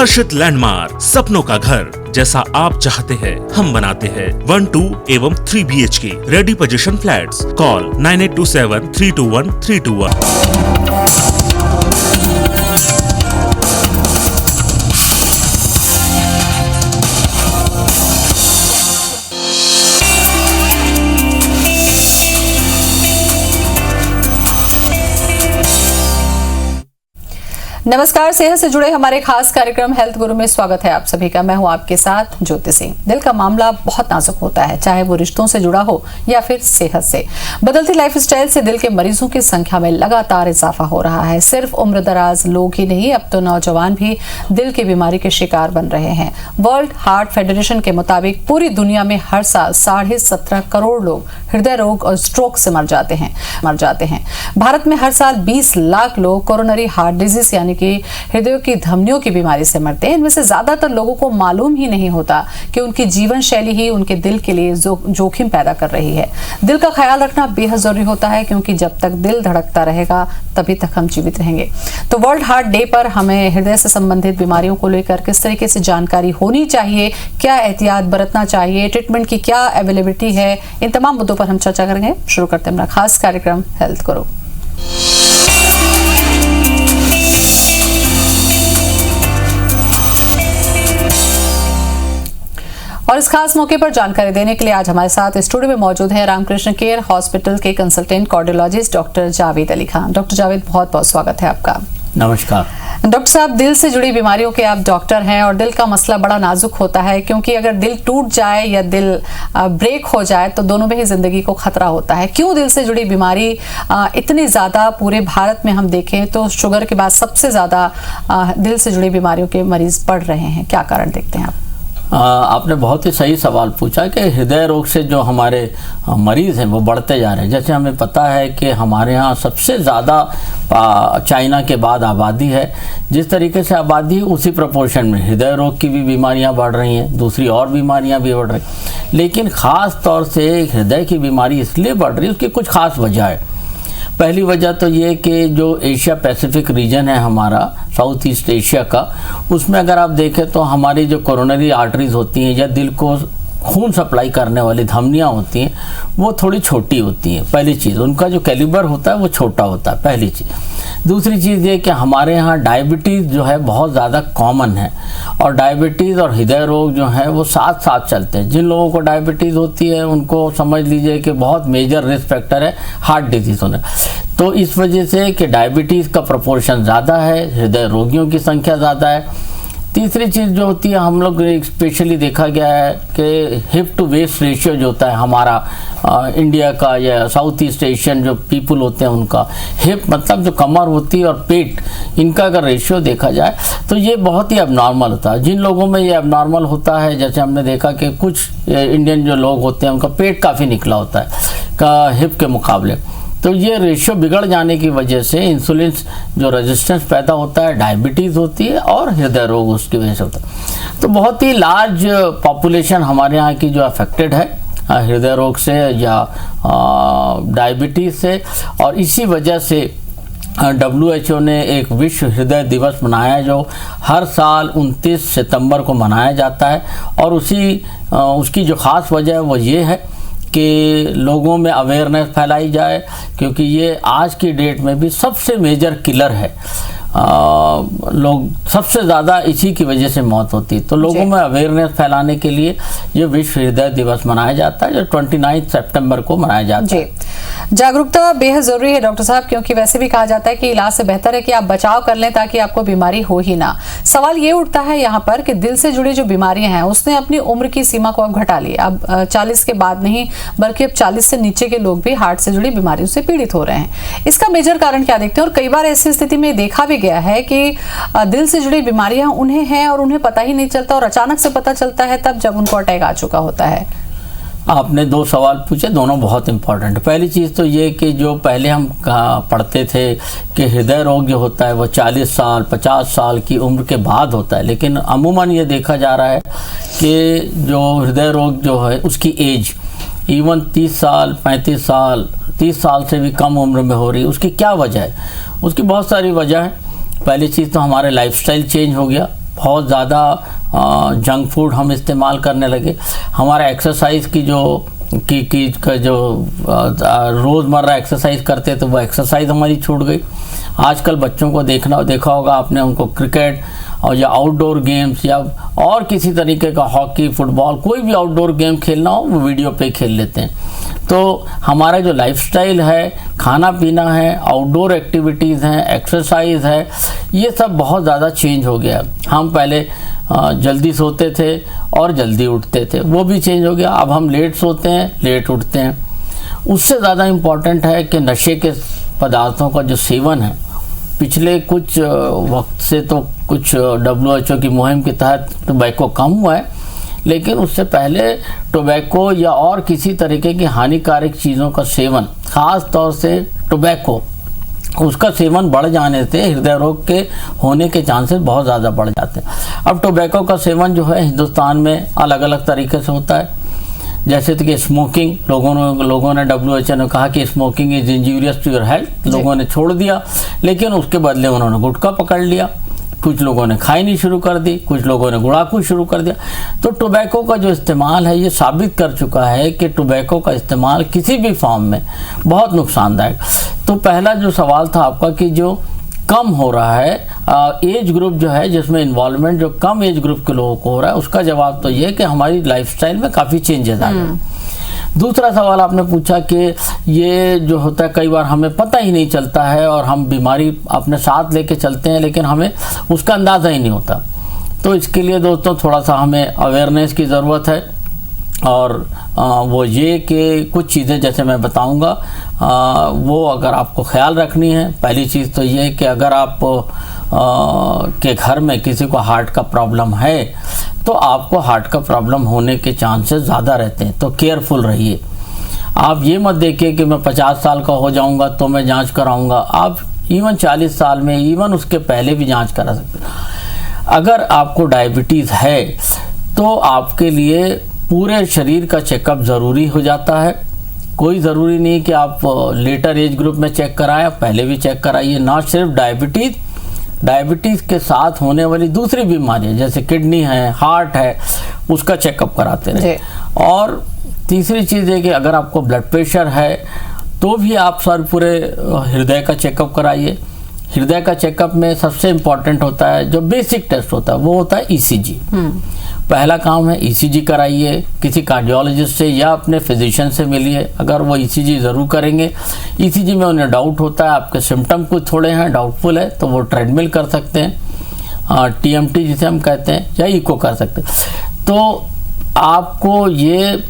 हर्षित landmark, सपनों का घर जैसा आप चाहते हैं हम बनाते हैं। 1, 2 एवं 3 BHK ready position flats. Call 9827 321 321। नमस्कार, सेहत से जुड़े हमारे खास कार्यक्रम हेल्थ गुरु में स्वागत है आप सभी का। मैं हूं आपके साथ ज्योति सिंह। दिल का मामला बहुत नाजुक होता है, चाहे वो रिश्तों से जुड़ा हो या फिर सेहत से। बदलती लाइफस्टाइल से दिल के मरीजों की संख्या में लगातार इजाफा हो रहा है। सिर्फ उम्र दराज लोग ही नहीं, अब तो नौजवान भी दिल की बीमारी के शिकार बन रहे हैं। वर्ल्ड हार्ट फेडरेशन के मुताबिक पूरी दुनिया में हर साल 17.5 करोड़ लोग हृदय रोग और स्ट्रोक से मर जाते हैं। भारत में हर साल 20 लाख लोग कोरोनरी हार्ट डिजीज यानी कि हृदय की धमनियों की बीमारी से मरते हैं। इनमें से ज्यादातर लोगों को मालूम ही नहीं होता कि उनकी जीवन शैली ही उनके दिल के लिए जोखिम पैदा कर रही है। दिल का ख्याल रखना बेहद जरूरी होता है, क्योंकि जब तक दिल धड़कता रहेगा तभी तक हम जीवित रहेंगे। तो वर्ल्ड हार्ट डे पर हमें हृदय से संबंधित बीमारियों को लेकर किस तरीके से जानकारी होनी चाहिए, क्या एहतियात बरतना चाहिए, ट्रीटमेंट की क्या अवेलेबिलिटी है, इन तमाम मुद्दों पर हम चर्चा करेंगे। शुरू करते हैं अपना खास कार्यक्रम हेल्थ गुरु। और इस खास मौके पर जानकारी देने के लिए आज हमारे साथ स्टूडियो में मौजूद है रामकृष्ण केयर हॉस्पिटल के consultant cardiologist doctor Javed Ali Khan. Doctor Javed, बहुत बहुत स्वागत है आपका। नमस्कार डॉक्टर साहब, दिल से जुड़ी बीमारियों के आप डॉक्टर हैं और दिल का मसला बड़ा नाजुक होता है, क्योंकि अगर दिल टूट जाए या दिल ब्रेक हो जाए तो दोनों में ही जिंदगी को खतरा होता है। क्यों दिल से जुड़ी बीमारी इतनी ज्यादा पूरे भारत में हम देखें तो शुगर के बाद सबसे ज्यादा दिल से जुड़ी बीमारियों के मरीज बढ़ रहे हैं, क्या कारण देखते हैं आप? आपने बहुत ही सही सवाल पूछा कि हृदय रोग से जो हमारे मरीज़ हैं वो बढ़ते जा रहे हैं। जैसे हमें पता है कि हमारे यहाँ सबसे ज़्यादा चाइना के बाद आबादी है। जिस तरीके से आबादी उसी प्रोपोर्शन में हृदय रोग की भी बीमारियाँ बढ़ रही हैं, दूसरी और बीमारियाँ भी बढ़ रही हैं। लेकिन ख़ास तौर से हृदय की बीमारी इसलिए बढ़ रही है, उसकी कुछ ख़ास वजह है। पहली वजह तो ये कि जो एशिया पैसिफिक रीजन है हमारा, साउथ ईस्ट एशिया का, उसमें अगर आप देखें तो हमारी जो कोरोनरी आर्टरीज होती हैं या दिल को खून सप्लाई करने वाली धमनियाँ होती हैं वो थोड़ी छोटी होती हैं। पहली चीज़, उनका जो कैलिबर होता है वो छोटा होता है, पहली चीज़। दूसरी चीज़ ये कि हमारे यहाँ डायबिटीज़ जो है बहुत ज़्यादा कॉमन है, और डायबिटीज़ और हृदय रोग जो है वो साथ साथ चलते हैं। जिन लोगों को डायबिटीज़ होती है उनको समझ लीजिए कि बहुत मेजर रिस्क फैक्टर है हार्ट डिजीज़ होने। तो इस वजह से कि डायबिटीज़ का प्रोपोर्शन ज़्यादा है, हृदय रोगियों की संख्या ज़्यादा है। तीसरी चीज़ जो होती है, हम लोग स्पेशली देखा गया है कि हिप टू वेस्ट रेशियो जो होता है हमारा इंडिया का या साउथ ईस्ट एशियन जो पीपल होते हैं उनका हिप मतलब जो कमर होती है और पेट, इनका अगर रेशियो देखा जाए तो ये बहुत ही अबनॉर्मल होता है। जिन लोगों में ये अबनॉर्मल होता है, जैसे हमने देखा कि कुछ इंडियन जो लोग होते हैं उनका पेट काफ़ी निकला होता है का हिप के मुकाबले, तो ये रेशियो बिगड़ जाने की वजह से इंसुलिन जो रेजिस्टेंस पैदा होता है, डायबिटीज़ होती है और हृदय रोग उसकी वजह से होता है। तो बहुत ही लार्ज पॉपुलेशन हमारे यहाँ की जो अफेक्टेड है हृदय रोग से या डायबिटीज़ से, और इसी वजह से WHO ने एक विश्व हृदय दिवस मनाया है जो हर साल 29 सितंबर को मनाया जाता है। और उसकी जो ख़ास वजह है वो ये है कि लोगों में अवेयरनेस फैलाई जाए, क्योंकि ये आज की डेट में भी सबसे मेजर किलर है। लोग सबसे ज़्यादा इसी की वजह से मौत होती है। तो लोगों में अवेयरनेस फैलाने के लिए ये विश्व हृदय दिवस मनाया जाता है जो 29 सितंबर को मनाया जाता है। जागरूकता बेहद जरूरी है डॉक्टर साहब, क्योंकि वैसे भी कहा जाता है कि इलाज से बेहतर है कि आप बचाव कर लें ताकि आपको बीमारी हो ही ना। सवाल ये उठता है यहाँ पर कि दिल से जुड़ी जो बीमारियां हैं उसने अपनी उम्र की सीमा को अब घटा ली। अब 40 के बाद नहीं बल्कि अब 40 से नीचे के लोग भी हार्ट से जुड़ी बीमारियों से पीड़ित हो रहे हैं। इसका मेजर कारण क्या देखते हैं? और कई बार ऐसी स्थिति में देखा भी गया है कि दिल से जुड़ी बीमारियां उन्हें हैं और उन्हें पता ही नहीं चलता, और अचानक से पता चलता है तब जब उनको अटैक आ चुका होता है। आपने दो सवाल पूछे, दोनों बहुत इंपॉर्टेंट। पहली चीज़ तो ये कि जो पहले हम पढ़ते थे कि हृदय रोग जो होता है वो 40 साल 50 साल की उम्र के बाद होता है, लेकिन अमूमन ये देखा जा रहा है कि जो हृदय रोग जो है उसकी एज इवन 30 साल 35 साल 30 साल से भी कम उम्र में हो रही है। उसकी क्या वजह है? उसकी बहुत सारी वजह है। पहली चीज़ तो हमारे लाइफस्टाइल चेंज हो गया, बहुत ज़्यादा जंक फूड हम इस्तेमाल करने लगे, हमारा एक्सरसाइज की जो रोज़मर्रा एक्सरसाइज करते थे वो एक्सरसाइज हमारी छूट गई। आजकल बच्चों को देखा होगा आपने, उनको क्रिकेट और या आउटडोर गेम्स या और किसी तरीके का हॉकी, फुटबॉल, कोई भी आउटडोर गेम खेलना हो वो वीडियो पे खेल लेते हैं। तो हमारा जो लाइफस्टाइल है, खाना पीना है, आउटडोर एक्टिविटीज़ हैं, एक्सरसाइज है, ये सब बहुत ज़्यादा चेंज हो गया। हम पहले जल्दी सोते थे और जल्दी उठते थे, वो भी चेंज हो गया। अब हम लेट सोते हैं, लेट उठते हैं। उससे ज़्यादा इम्पॉर्टेंट है कि नशे के पदार्थों का जो सेवन है, पिछले कुछ वक्त से तो कुछ WHO की मुहिम के तहत टोबैको कम हुआ है, लेकिन उससे पहले टोबैको या और किसी तरीके की हानिकारक चीज़ों का सेवन, ख़ास तौर से टोबैको, उसका सेवन बढ़ जाने से हृदय रोग के होने के चांसेस बहुत ज़्यादा बढ़ जाते हैं। अब टोबैको का सेवन जो है हिंदुस्तान में अलग अलग तरीके से होता है, जैसे कि स्मोकिंग, लोगों ने WHO ने कहा कि smoking is injurious to your health, लोगों ने छोड़ दिया, लेकिन उसके बदले उन्होंने गुटखा पकड़ लिया। कुछ लोगों ने खाई शुरू कर दी, कुछ लोगों ने गुड़ाखू शुरू कर दिया। तो टोबैको का जो इस्तेमाल है, ये साबित कर चुका है कि टोबैको का इस्तेमाल किसी भी फॉर्म में बहुत नुकसानदायक। तो पहला जो सवाल था आपका कि जो कम हो रहा है एज ग्रुप जो है, जिसमें इन्वॉल्वमेंट जो कम एज ग्रुप के लोगों को हो रहा है, उसका जवाब तो ये कि हमारी लाइफस्टाइल में काफ़ी चेंजेस आ गए। दूसरा सवाल आपने पूछा कि ये जो होता है कई बार हमें पता ही नहीं चलता है और हम बीमारी अपने साथ लेके चलते हैं, लेकिन हमें उसका अंदाज़ा ही नहीं होता। तो इसके लिए दोस्तों थोड़ा सा हमें अवेयरनेस की ज़रूरत है, और वो ये कि कुछ चीज़ें जैसे मैं बताऊंगा वो अगर आपको ख्याल रखनी है। पहली चीज़ तो ये कि अगर आप के घर में किसी को हार्ट का प्रॉब्लम है, तो आपको हार्ट का प्रॉब्लम होने के चांसेस ज़्यादा रहते हैं, तो केयरफुल रहिए। आप ये मत देखिए कि मैं 50 साल का हो जाऊंगा तो मैं जांच कराऊंगा। आप इवन 40 साल में, इवन उसके पहले भी जांच करा सकते हैं। अगर आपको डायबिटीज़ है तो आपके लिए पूरे शरीर का चेकअप ज़रूरी हो जाता है। कोई ज़रूरी नहीं कि आप लेटर एज ग्रुप में चेक कराएं, पहले भी चेक कराइए। ना सिर्फ डायबिटीज़ के साथ होने वाली दूसरी बीमारियां जैसे किडनी है, हार्ट है, उसका चेकअप कराते रहें। और तीसरी चीज़ है कि अगर आपको ब्लड प्रेशर है तो भी आप सर पूरे हृदय का चेकअप कराइए। हृदय का चेकअप में सबसे इम्पॉर्टेंट होता है, जो बेसिक टेस्ट होता है वो होता है ECG। पहला काम है ECG कराइए, किसी कार्डियोलॉजिस्ट से या अपने फिजिशियन से मिलिए। अगर वो ECG ज़रूर करेंगे, ECG में उन्हें डाउट होता है आपके सिम्टम कुछ थोड़े हैं, डाउटफुल है, तो वो ट्रेडमिल कर सकते हैं, TMT जिसे हम कहते हैं, या इको कर सकते हैं। तो आपको ये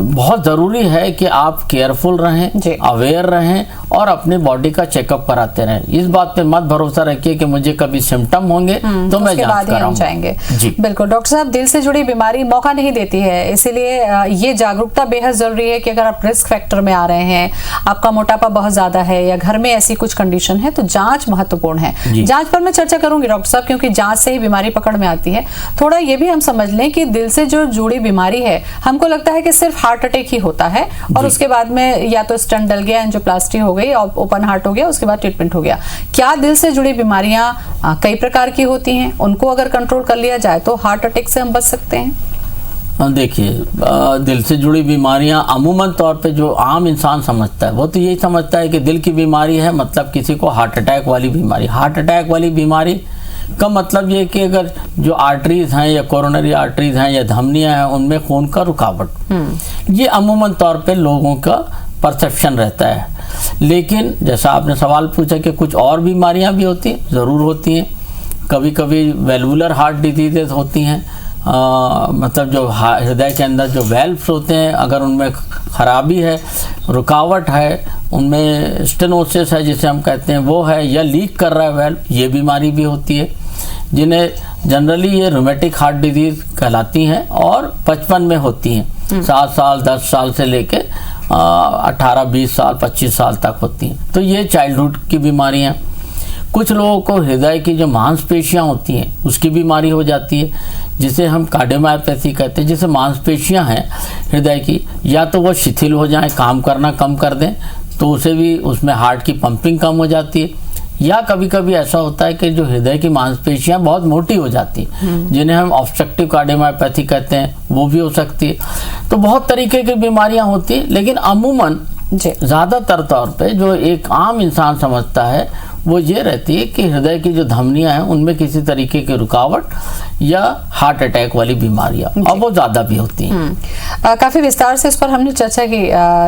बहुत ज़रूरी है कि आप केयरफुल रहें, अवेयर रहें और अपने बॉडी का चेकअप कराते रहें। इस बात पे मत भरोसा रखिए कि मुझे कभी सिम्टम होंगे तो मैं जांच कराऊंगा। जी बिल्कुल डॉक्टर साहब, दिल से जुड़ी बीमारी मौका नहीं देती है, इसीलिए ये जागरूकता बेहद जरूरी है कि अगर आप रिस्क फैक्टर में आ रहे हैं, आपका मोटापा बहुत ज्यादा है या घर में ऐसी कुछ कंडीशन है, तो जांच महत्वपूर्ण है। जांच पर मैं चर्चा करूंगी डॉक्टर साहब, क्योंकि जांच से ही बीमारी पकड़ में आती है। थोड़ा ये भी हम समझ लें कि दिल से जो जुड़ी बीमारी है, हमको लगता है कि सिर्फ हार्ट अटैक ही होता है और उसके बाद में या तो स्टंट डल गया, एंजियोप्लास्टी हो गई, ओपन हार्ट हो गया, उसके बाद ट्रीटमेंट हो गया। क्या दिल से जुड़ी बीमारियां कई प्रकार की होती हैं? उनको अगर कंट्रोल कर लिया जाए तो हार्ट अटैक से हम बच सकते हैं? देखिए, दिल से जुड़ी बीमारियां अमूमन तौर पे जो आम इंसान समझता है वो तो यही समझता है कि दिल की बीमारी है मतलब किसी को हार्ट अटैक वाली बीमारी। हार्ट अटैक वाली बीमारी का मतलब ये कि अगर जो आर्टरीज हैं या कोरोनरी आर्टरीज हैं या धमनियां हैं उनमें खून का रुकावट, ये अमूमन तौर पे लोगों का परसेप्शन रहता है। लेकिन जैसा आपने सवाल पूछा कि कुछ और बीमारियां भी होती हैं, ज़रूर होती हैं। कभी कभी वेल्वुलर हार्ट डिजीजेज होती हैं, मतलब जो हृदय के अंदर जो वेल्व्स होते हैं अगर उनमें खराबी है, रुकावट है, उनमें स्टेनोसिस है जिसे हम कहते हैं वो है, या लीक कर रहा है वेल्व, ये बीमारी भी होती है, जिन्हें जनरली ये रूमेटिक हार्ट डिजीज कहलाती हैं और बचपन में होती हैं। 7 साल 10 साल से लेके 18 20 साल 25 साल तक होती हैं। तो ये चाइल्डहुड की बीमारियाँ। कुछ लोगों को हृदय की जो मांसपेशियां होती हैं उसकी बीमारी हो जाती है, जिसे हम कार्डियोमायोपैथी कहते हैं, जिसे मांसपेशियां हैं हृदय की, या तो वो शिथिल हो जाएं, काम करना कम कर दें, तो उसे भी उसमें हार्ट की पंपिंग कम हो जाती है, या कभी कभी ऐसा होता है कि जो हृदय की मांसपेशियां बहुत मोटी हो जाती हैं, जिन्हें हम ऑब्स्ट्रक्टिव कार्डियोमायोपैथी कहते हैं, वो भी हो सकती है। तो बहुत तरीके की बीमारियां होती हैं, लेकिन अमूमन ज़्यादातर तौर पे जो एक आम इंसान समझता है वो ये रहती है कि हृदय की जो धमनियां हैं उनमें किसी तरीके की रुकावट या हार्ट अटैक वाली बीमारियां, और वो ज़्यादा भी होती हैं। काफ़ी विस्तार से इस पर हमने चर्चा की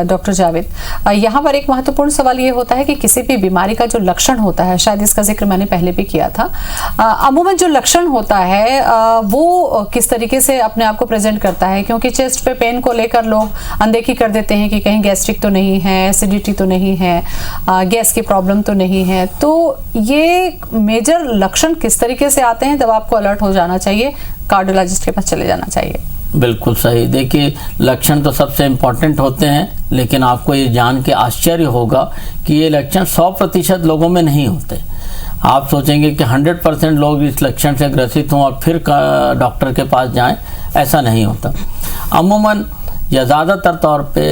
डॉक्टर जावेद। यहाँ पर एक महत्वपूर्ण सवाल ये होता है कि किसी भी बीमारी का जो लक्षण होता है, शायद इसका जिक्र मैंने पहले भी किया था, अमूमन जो लक्षण होता है वो किस तरीके से अपने आप को प्रेजेंट करता है, क्योंकि चेस्ट पे पेन को लेकर लोग अनदेखी कर देते हैं कि कहीं गैस्ट्रिक तो नहीं है, एसिडिटी तो नहीं है, गैस की प्रॉब्लम तो नहीं है। तो ये मेजर लक्षण किस तरीके से आते हैं, तब आपको अलर्ट हो जाना चाहिए, कार्डियोलॉजिस्ट के पास चले जाना चाहिए। बिल्कुल सही। देखिए, लक्षण तो सबसे इम्पोर्टेंट होते हैं, लेकिन आपको ये जान के आश्चर्य होगा कि ये लक्षण 100% लोगों में नहीं होते। आप सोचेंगे कि 100% लोग इस लक्षण से ग्रसित हों और फिर डॉक्टर के पास जाएं, ऐसा नहीं होता। अमूमन या ज़्यादातर तौर पे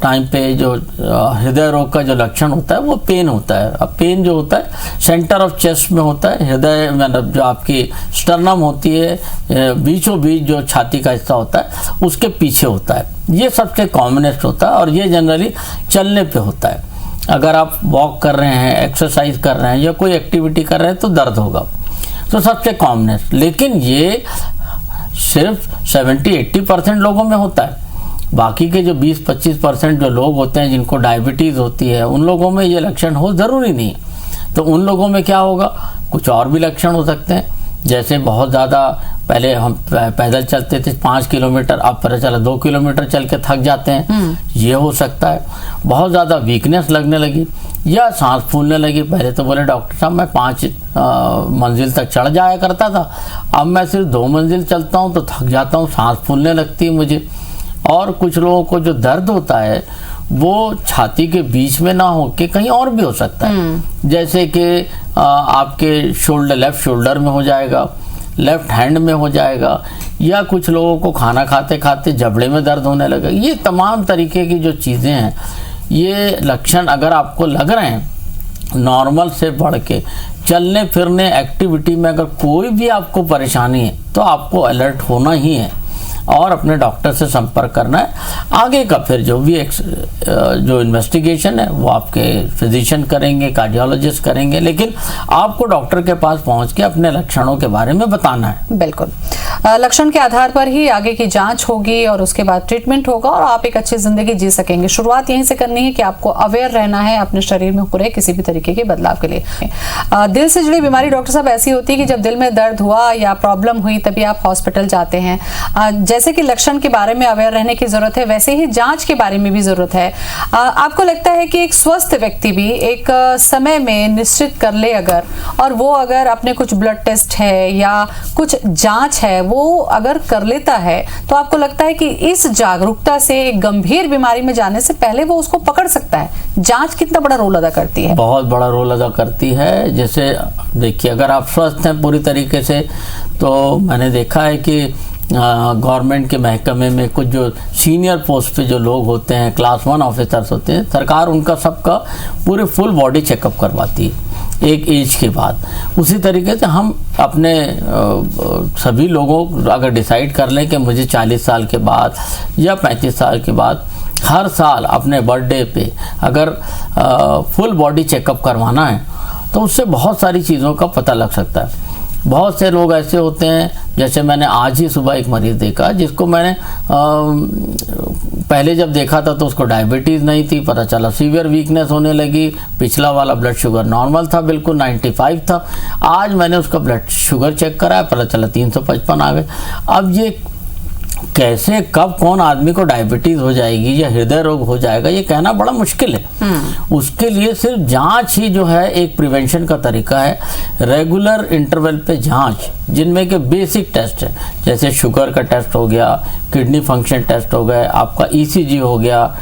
टाइम पे जो हृदय रोग का जो लक्षण होता है वो पेन होता है। अब पेन जो होता है सेंटर ऑफ चेस्ट में होता है, हृदय मतलब जो आपकी स्टर्नम होती है, बीचों बीच जो छाती का हिस्सा होता है उसके पीछे होता है। ये सबसे कॉमनेस्ट होता है और ये जनरली चलने पे होता है। अगर आप वॉक कर रहे हैं, एक्सरसाइज कर रहे हैं या कोई एक्टिविटी कर रहे हैं तो दर्द होगा, तो सबसे कॉमनेस्ट। लेकिन ये सिर्फ 70-80% लोगों में होता है। बाकी के जो 20-25% जो लोग होते हैं जिनको डायबिटीज़ होती है, उन लोगों में ये लक्षण हो ज़रूरी नहीं। तो उन लोगों में क्या होगा, कुछ और भी लक्षण हो सकते हैं, जैसे बहुत ज़्यादा पहले हम पैदल चलते थे 5 किलोमीटर, अब पता चला 2 किलोमीटर चल के थक जाते हैं, ये हो सकता है। बहुत ज़्यादा वीकनेस लगने लगी या सांस फूलने लगी। पहले तो बोले डॉक्टर साहब मैं 5 मंजिल तक चढ़ जाया करता था, अब मैं सिर्फ 2 मंजिल चलता हूँ तो थक जाता हूँ, सांस फूलने लगती है मुझे। और कुछ लोगों को जो दर्द होता है वो छाती के बीच में ना हो के कहीं और भी हो सकता है, जैसे कि आपके शोल्डर, लेफ्ट शोल्डर में हो जाएगा, लेफ्ट हैंड में हो जाएगा, या कुछ लोगों को खाना खाते खाते जबड़े में दर्द होने लगा। ये तमाम तरीके की जो चीज़ें हैं, ये लक्षण अगर आपको लग रहे हैं नॉर्मल से बढ़ के, चलने फिरने एक्टिविटी में अगर कोई भी आपको परेशानी है तो आपको अलर्ट होना ही है और अपने डॉक्टर से संपर्क करना है। आगे का फिर जो भी जो इन्वेस्टिगेशन है वो आपके फिजिशियन करेंगे, कार्डियोलॉजिस्ट करेंगे, लेकिन आपको डॉक्टर के पास पहुंच के अपने लक्षणों के बारे में बताना है। बिल्कुल, लक्षण के आधार पर ही आगे की जांच होगी और उसके बाद ट्रीटमेंट होगा और आप एक अच्छी जिंदगी जी सकेंगे। शुरुआत यहीं से करनी है कि आपको अवेयर रहना है अपने शरीर में हो रहे किसी भी तरीके के बदलाव के लिए। दिल से जुड़ी बीमारी डॉक्टर साहब ऐसी होती है कि जब दिल में दर्द हुआ या प्रॉब्लम हुई तभी आप हॉस्पिटल जाते हैं। जैसे कि लक्षण के बारे में अवेयर रहने की जरूरत है, वैसे ही जांच के बारे में भी जरूरत है। आपको लगता है कि एक स्वस्थ व्यक्ति भी एक समय में निश्चित कर ले अगर, और वो अगर अपने कुछ ब्लड टेस्ट है या कुछ जांच है वो अगर कर लेता है, तो आपको लगता है कि इस जागरूकता से एक गंभीर बीमारी में जाने से पहले वो उसको पकड़ सकता है? जांच कितना बड़ा रोल अदा करती है? बहुत बड़ा रोल अदा करती है। जैसे देखिए, अगर आप स्वस्थ हैं पूरी तरीके से, तो मैंने देखा है कि गवर्नमेंट के महकमे में कुछ जो सीनियर पोस्ट पे जो लोग होते हैं, क्लास 1 ऑफिसर्स होते हैं, सरकार उनका सबका पूरे फुल बॉडी चेकअप करवाती है एक एज के बाद। उसी तरीके से हम अपने सभी लोगों अगर डिसाइड कर लें कि मुझे 40 साल के बाद या 35 साल के बाद हर साल अपने बर्थडे पे अगर फुल बॉडी चेकअप करवाना है, तो उससे बहुत सारी चीज़ों का पता लग सकता है। बहुत से लोग ऐसे होते हैं, जैसे मैंने आज ही सुबह एक मरीज़ देखा जिसको मैंने पहले जब देखा था तो उसको डायबिटीज़ नहीं थी, पता चला सीवियर वीकनेस होने लगी, पिछला वाला ब्लड शुगर नॉर्मल था, बिल्कुल 95 था। आज मैंने उसका ब्लड शुगर चेक कराया, पता चला 355 आ गए। अब ये कैसे कब कौन आदमी को डायबिटीज हो जाएगी या हृदय रोग हो जाएगा, ये कहना बड़ा मुश्किल है। उसके लिए सिर्फ जांच ही जो है एक प्रिवेंशन का तरीका है। रेगुलर इंटरवल पे जांच, जिनमें के बेसिक टेस्ट है, जैसे शुगर का टेस्ट हो गया, किडनी फंक्शन टेस्ट हो गया, आपका ECG हो गया,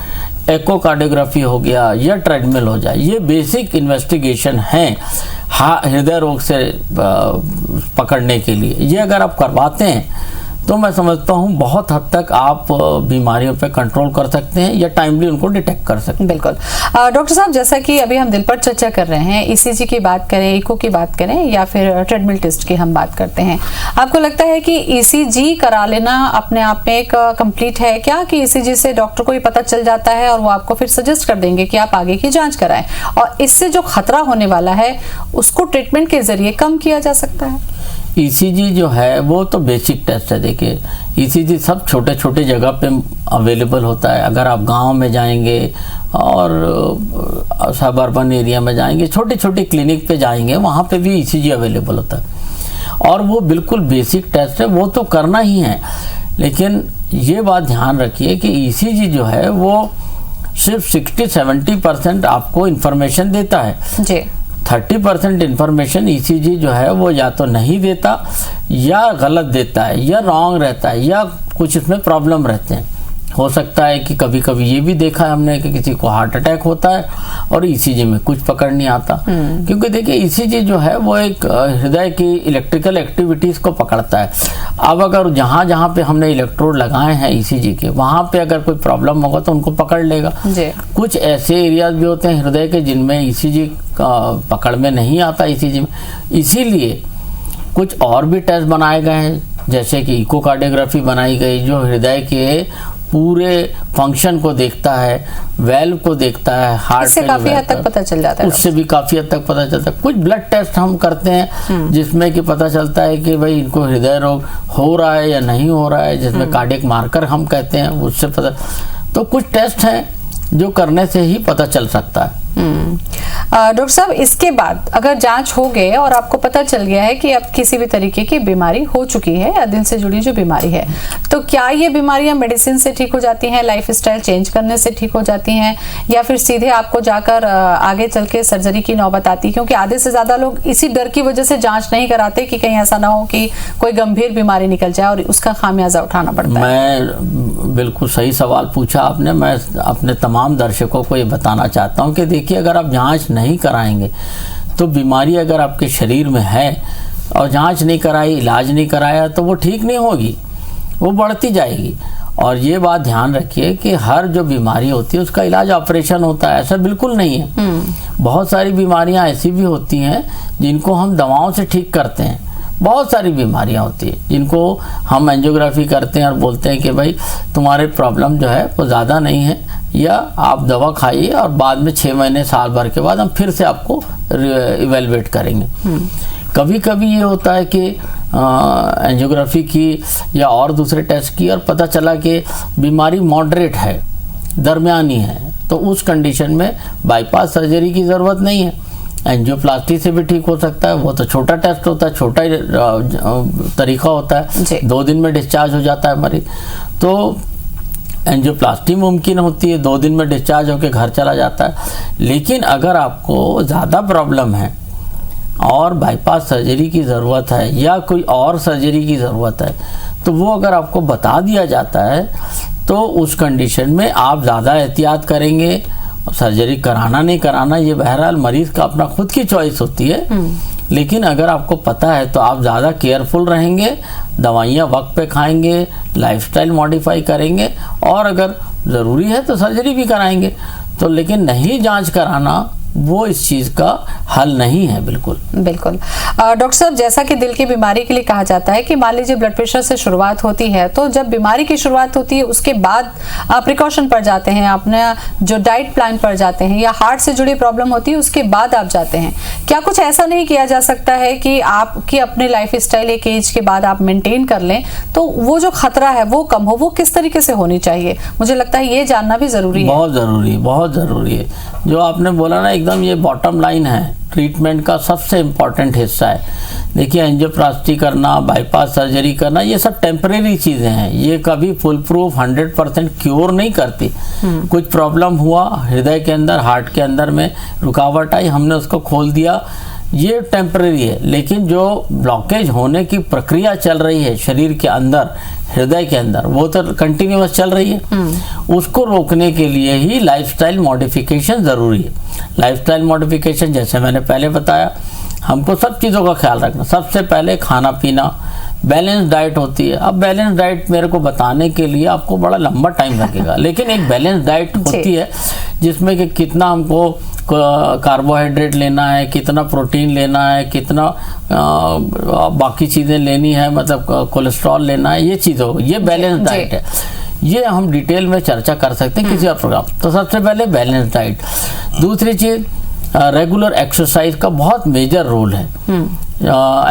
एकोकार्डियोग्राफी हो गया या ट्रेडमिल हो जाए, ये बेसिक इन्वेस्टिगेशन है हृदय रोग से पकड़ने के लिए। ये अगर आप करवाते हैं तो मैं समझता हूँ बहुत हद तक आप बीमारियों पे कंट्रोल कर सकते हैं या टाइमली उनको डिटेक्ट कर सकते हैं। बिल्कुल। डॉक्टर साहब, जैसा कि अभी हम दिल पर चर्चा कर रहे हैं, ईसीजी की बात करें, इको की बात करें या फिर ट्रेडमिल टेस्ट की हम बात करते हैं, आपको लगता है कि ईसीजी करा लेना अपने आप में एक कंप्लीट है क्या, कि ईसीजी से डॉक्टर को ही पता चल जाता है और वो आपको फिर सजेस्ट कर देंगे कि आप आगे की जांच कराएं, और इससे जो खतरा होने वाला है उसको ट्रीटमेंट के जरिए कम किया जा सकता है? ईसीजी जो है वो तो बेसिक टेस्ट है। देखिए, ईसीजी सब छोटे छोटे जगह पे अवेलेबल होता है। अगर आप गांव में जाएंगे और सब अर्बन एरिया में जाएंगे, छोटे छोटे क्लिनिक पे जाएंगे, वहाँ पे भी ईसीजी अवेलेबल होता है और वो बिल्कुल बेसिक टेस्ट है, वो तो करना ही है। लेकिन ये बात ध्यान रखिए कि ईसीजी जो है वो सिर्फ 60-70% आपको इंफॉर्मेशन देता है जी। 30% इंफॉर्मेशन ईसीजी जो है वो या तो नहीं देता, या गलत देता है, या रॉन्ग रहता है, या कुछ इसमें प्रॉब्लम रहते हैं। हो सकता है कि कभी कभी ये भी देखा है हमने कि किसी को हार्ट अटैक होता है और ईसीजी में कुछ पकड़ नहीं आता, क्योंकि देखिए ईसीजी जो है वो एक हृदय की इलेक्ट्रिकल एक्टिविटीज को पकड़ता है। अब अगर जहाँ जहाँ पे हमने इलेक्ट्रोड लगाए हैं ईसीजी के, वहाँ पे अगर कोई प्रॉब्लम होगा तो उनको पकड़ लेगा। कुछ ऐसे एरियाज भी होते हैं हृदय के जिनमें ईसीजी पकड़ में नहीं आता ईसीजी में, इसीलिए कुछ और भी टेस्ट बनाए गए हैं, जैसे कि इकोकार्डियोग्राफी बनाई गई जो हृदय के पूरे फंक्शन को देखता है, वेल्व को देखता है, हार्ट से काफी हद तक पता चल जाता है। उससे भी काफी हद तक पता चलता है। कुछ ब्लड टेस्ट हम करते हैं जिसमें कि पता चलता है कि भाई इनको हृदय रोग हो रहा है या नहीं हो रहा है, जिसमें कार्डियक मार्कर हम कहते हैं, उससे पता। तो कुछ टेस्ट हैं जो करने से ही पता चल सकता है। डॉक्टर साहब, इसके बाद अगर जांच हो गए और आपको पता चल गया है कि अब किसी भी तरीके की बीमारी हो चुकी है या दिल से जुड़ी जो बीमारी है, तो क्या ये बीमारियां मेडिसिन से ठीक हो जाती हैं, लाइफस्टाइल चेंज करने से ठीक हो जाती हैं, या फिर सीधे आपको जाकर आगे चल के सर्जरी की नौबत आती है? क्योंकि आधे से ज्यादा लोग इसी डर की वजह से जांच नहीं कराते कि कहीं ऐसा ना हो कि कोई गंभीर बीमारी निकल जाए और उसका खामियाजा उठाना पड़ता है। मैं बिल्कुल सही सवाल पूछा आपने। मैं अपने तमाम दर्शकों को ये बताना चाहता हूँ कि देखिए, अगर आप जांच नहीं कराएंगे तो बीमारी अगर आपके शरीर में है और जांच नहीं कराई, इलाज नहीं कराया, तो वो ठीक नहीं होगी, वो बढ़ती जाएगी। और ये बात ध्यान रखिए कि हर जो बीमारी होती है उसका इलाज ऑपरेशन होता है, ऐसा बिल्कुल नहीं है। बहुत सारी बीमारियां ऐसी भी होती हैं जिनको हम दवाओं से ठीक करते हैं। बहुत सारी बीमारियां होती है जिनको हम एंजियोग्राफी करते हैं और बोलते हैं कि भाई तुम्हारे प्रॉब्लम जो है वो ज़्यादा नहीं है, या आप दवा खाइए और बाद में 6 महीने साल भर के बाद हम फिर से आपको इवेलुएट करेंगे। कभी कभी ये होता है कि एंजियोग्राफी की या और दूसरे टेस्ट की और पता चला कि बीमारी मॉडरेट है, दरमियानी है, तो उस कंडीशन में बाईपास सर्जरी की ज़रूरत नहीं है, एंजियोप्लास्टी से भी ठीक हो सकता है। वो तो छोटा टेस्ट होता है, छोटा तरीका होता है, 2 दिन में डिस्चार्ज हो जाता है मरीज। तो एंजियोप्लास्टी मुमकिन होती है, 2 दिन में डिस्चार्ज होकर घर चला जाता है। लेकिन अगर आपको ज़्यादा प्रॉब्लम है और बाईपास सर्जरी की ज़रूरत है या कोई और सर्जरी की ज़रूरत है, तो वो अगर आपको बता दिया जाता है तो उस कंडीशन में आप ज़्यादा एहतियात करेंगे। सर्जरी कराना नहीं कराना ये बहरहाल मरीज का अपना खुद की चॉइस होती है, लेकिन अगर आपको पता है तो आप ज़्यादा केयरफुल रहेंगे, दवाइयाँ वक्त पे खाएंगे, लाइफस्टाइल मॉडिफाई करेंगे, और अगर ज़रूरी है तो सर्जरी भी कराएंगे। तो लेकिन नहीं जांच कराना वो इस चीज का हल नहीं है। बिल्कुल बिल्कुल। डॉक्टर साहब, जैसा कि दिल की बीमारी के लिए कहा जाता है कि मान लीजिए ब्लड प्रेशर से शुरुआत होती है, तो जब बीमारी की शुरुआत होती है उसके बाद प्रिकॉशन पर जाते हैं, अपने जो डाइट प्लान पर जाते हैं, या हार्ट से जुड़ी प्रॉब्लम होती है उसके बाद आप जाते हैं। क्या कुछ ऐसा नहीं किया जा सकता है कि आपकी अपने लाइफ स्टाइल एक एज के बाद आप मेंटेन कर लें तो वो जो खतरा है वो कम हो? वो किस तरीके से होनी चाहिए, मुझे लगता है ये जानना भी जरूरी है। बहुत जरूरी है। जो आपने बोला ना, एकदम ये बॉटम लाइन है, ट्रीटमेंट का सबसे इम्पॉर्टेंट हिस्सा है। देखिए, एंजियोप्लास्टी करना, बाईपास सर्जरी करना, ये सब टेम्परेरी चीज़ें हैं, ये कभी फुल प्रूफ 100% क्योर नहीं करती। कुछ प्रॉब्लम हुआ हृदय के अंदर, हार्ट के अंदर में रुकावट आई, हमने उसको खोल दिया, ये टेम्परेरी है। लेकिन जो ब्लॉकेज होने की प्रक्रिया चल रही है शरीर के अंदर, हृदय के अंदर, वो तो कंटिन्यूअस चल रही है। उसको रोकने के लिए ही लाइफस्टाइल मॉडिफिकेशन ज़रूरी है। लाइफस्टाइल मॉडिफिकेशन जैसे मैंने पहले बताया, हमको सब चीज़ों का ख्याल रखना। सबसे पहले खाना पीना, बैलेंस डाइट होती है। अब बैलेंस डाइट मेरे को बताने के लिए आपको बड़ा लंबा टाइम लगेगा, लेकिन एक बैलेंस डाइट होती है जिसमें कि कितना हमको कार्बोहाइड्रेट लेना है, कितना प्रोटीन लेना है, कितना बाकी चीज़ें लेनी है, मतलब कोलेस्ट्रॉल लेना है, ये चीज़ हो, ये बैलेंस डाइट है। ये हम डिटेल में चर्चा कर सकते हैं किसी और प्रोग्राम। तो सबसे पहले बैलेंस डाइट। दूसरी चीज़ रेगुलर एक्सरसाइज का बहुत मेजर रोल है।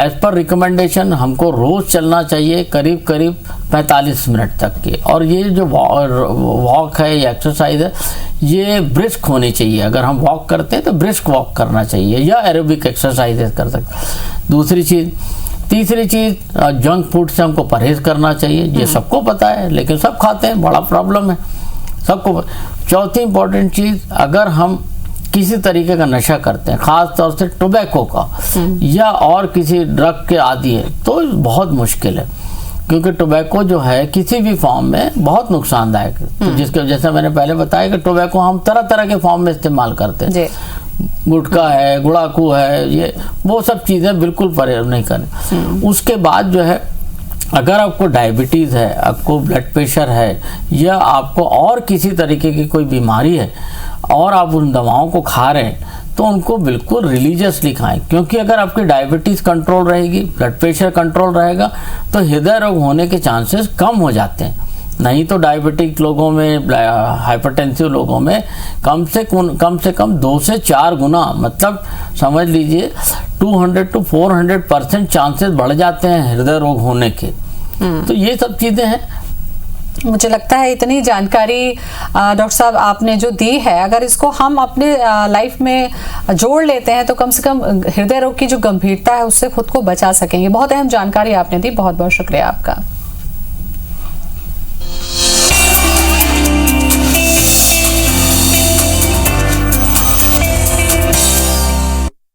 एज पर रिकमेंडेशन हमको रोज चलना चाहिए करीब करीब 45 मिनट तक के। और ये जो वॉक है या एक्सरसाइज है ये ब्रिस्क होनी चाहिए। अगर हम वॉक करते हैं तो ब्रिस्क वॉक करना चाहिए या एरोबिक एक्सरसाइजेस कर सकते हैं। दूसरी चीज़। तीसरी चीज़ जंक फूड से हमको परहेज करना चाहिए। ये सबको पता है लेकिन सब खाते हैं, बड़ा प्रॉब्लम है सबको। चौथी इंपॉर्टेंट चीज़, अगर हम किसी तरीके का नशा करते हैं, खास तौर से टोबैको का या और किसी ड्रग के आदी है, तो बहुत मुश्किल है। क्योंकि टोबैको जो है किसी भी फॉर्म में बहुत नुकसानदायक है। तो जिसके जैसा मैंने पहले बताया कि टोबैको हम तरह तरह के फॉर्म में इस्तेमाल करते हैं। गुटखा है, गुड़ाकू है, ये वो सब चीज़ें बिल्कुल परहेज नहीं करनी। उसके बाद जो है, अगर आपको डायबिटीज़ है, आपको ब्लड प्रेशर है या आपको और किसी तरीके की कोई बीमारी है और आप उन दवाओं को खा रहे हैं, तो उनको बिल्कुल रिलीजियसली खाएं। क्योंकि अगर आपकी डायबिटीज़ कंट्रोल रहेगी, ब्लड प्रेशर कंट्रोल रहेगा, तो हृदय रोग होने के चांसेस कम हो जाते हैं। नहीं तो डायबिटिक लोगों में, हाइपरटेंसिव लोगों में कम से कम 2 से 4 गुना, मतलब समझ लीजिए 200 to 400% चांसेस बढ़ जाते हैं हृदय रोग होने के। तो ये सब चीज़ें हैं। मुझे लगता है इतनी जानकारी डॉक्टर साहब आपने जो दी है, अगर इसको हम अपने लाइफ में जोड़ लेते हैं तो कम से कम हृदय रोग की जो गंभीरता है उससे खुद को बचा सकेंगे। बहुत अहम जानकारी आपने दी, बहुत बहुत शुक्रिया आपका।